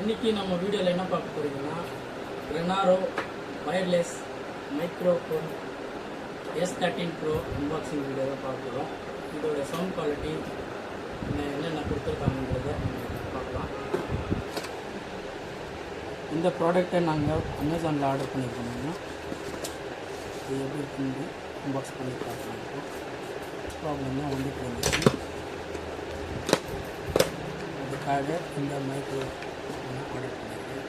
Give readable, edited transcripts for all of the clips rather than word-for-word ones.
இன்றைக்கி நம்ம வீடியோவில் என்ன பார்க்க போகிறீங்கன்னா ரெனாரோ wireless microphone S13 Pro unboxing video தான் பார்க்குறோம். இதோட சவுண்ட் குவாலிட்டி என்னென்ன கொடுத்துருக்காங்கன்றதை பார்க்கலாம். இந்த ப்ராடக்டை நாங்கள் அமேசானில் ஆர்டர் பண்ணியிருக்கோம்னா இது எப்படி இருக்குன்னு அன்பாக்ஸ் பண்ணி பார்க்கலாம். ப்ராப்ளம் தான் வந்துட்டு இருந்துச்சு. அதுக்காக இந்த மைக்ரோ ஆர்டர் பண்ணியிருக்கேன்.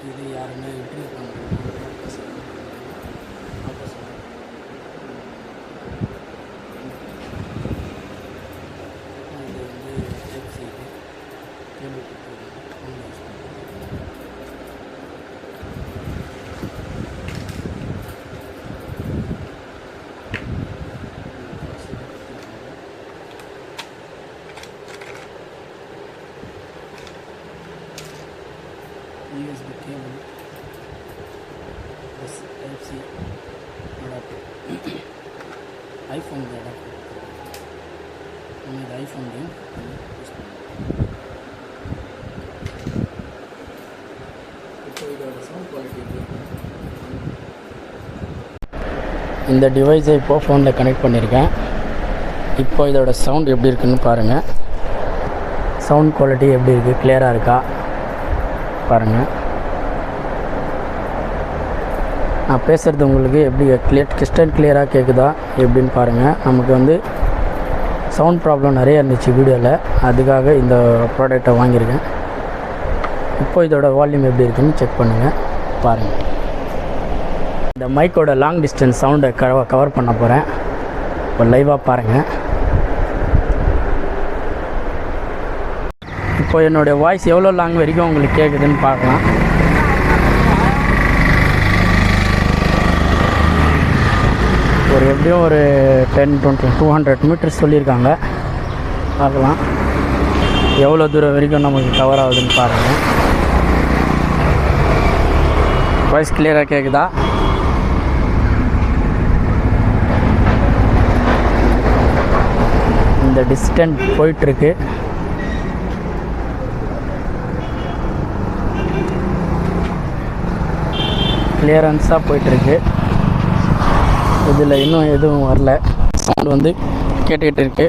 இது யாருன்னா இன்டர்வியூ பண்ணுறாங்க. இது வந்து type C cable USB cable, this Type C adapter, iPhone adapter. நம்ம இது ஐஃபோன்லையும் யூஸ் பண்ணுவோம். இப்போ இதோட சவுண்ட் குவாலிட்டி இந்த டிவைஸை இப்போது ஃபோனில் கனெக்ட் பண்ணியிருக்கேன். இப்போ இதோட சவுண்ட் எப்படி இருக்குன்னு பாருங்கள். சவுண்ட் குவாலிட்டி எப்படி இருக்குது, கிளியராக இருக்கா பாருங்கள். நான் பேசுகிறது உங்களுக்கு எப்படி கிறிஸ்டல் கிளியராக கேட்குதா எப்படின்னு பாருங்கள். நமக்கு வந்து சவுண்ட் ப்ராப்ளம் நிறைய இருந்துச்சு வீடியோவில், அதுக்காக இந்த ப்ராடக்டை வாங்கியிருக்கேன். இப்போ இதோட வால்யூம் எப்படி இருக்குன்னு செக் பண்ணுங்கள் பாருங்கள். இந்த மைக்கோட லாங் டிஸ்டன்ஸ் சவுண்டை கவர் பண்ண போகிறேன். இப்போ லைவாக பாருங்கள். இப்போ என்னுடைய வாய்ஸ் எவ்வளோ லாங் வரைக்கும் உங்களுக்கு கேட்குதுன்னு பார்க்கலாம். ஒரு எப்படியும் ஒரு 200 மீட்டர்ஸ் சொல்லியிருக்காங்க. பார்க்கலாம் எவ்வளோ தூரம் வரைக்கும் நமக்கு கவர் ஆகுதுன்னு பாருங்கள். வாய்ஸ் கிளியராக கேட்குதா? இந்த டிஸ்டன்ஸ் போயிட்டுருக்கு. கிளியரன்ஸாக போயிட்டுருக்கு. இதில் இன்னும் எதுவும் வரல. சவுண்ட் வந்து கேட்டுக்கிட்டு இருக்கு.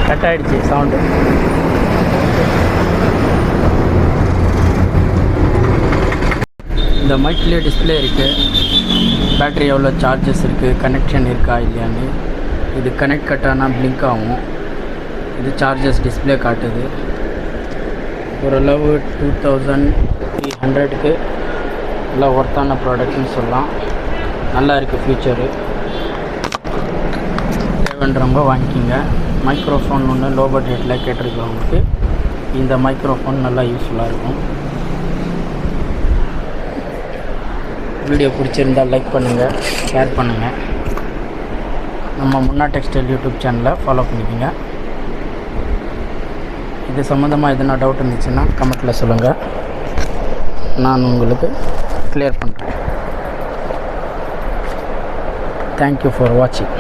கட் ஆகிடுச்சு சவுண்டு. இந்த மைக்லேயே டிஸ்பிளே இருக்குது. பேட்ரி எவ்வளோ சார்ஜஸ் இருக்குது, கனெக்ஷன் இருக்கா இல்லையான்னு. இது கனெக்ட் கட்டானா பிளிங்க் ஆகும். இது சார்ஜஸ் டிஸ்பிளே காட்டுது. ஓரளவு 2300க்கு நல்லா ஒர்த்தான ப்ராடக்ட்னு சொல்லலாம். நல்லா இருக்குது ஃபியூச்சரு. தேவைன்றவங்க வாங்கிக்கிங்க. மைக்ரோஃபோன் ஒன்று லோ பட்ஜெட்டில் கேட்டிருக்கிறவங்களுக்கு இந்த மைக்ரோஃபோன் நல்லா யூஸ்ஃபுல்லாக இருக்கும். வீடியோ பிடிச்சிருந்தால் லைக் பண்ணுங்கள், ஷேர் பண்ணுங்கள். நம்ம முன்னா டெக்ஸ்டைல் யூடியூப் சேனலை ஃபாலோ பண்ணிக்கோங்க. இது சம்மந்தமாக எதுனா டவுட் இருந்துச்சுன்னா கமெண்ட்டில் சொல்லுங்கள். நான் உங்களுக்கு கிளியர் பண்ணுறேன். தேங்க்யூ ஃபார் வாட்சிங்.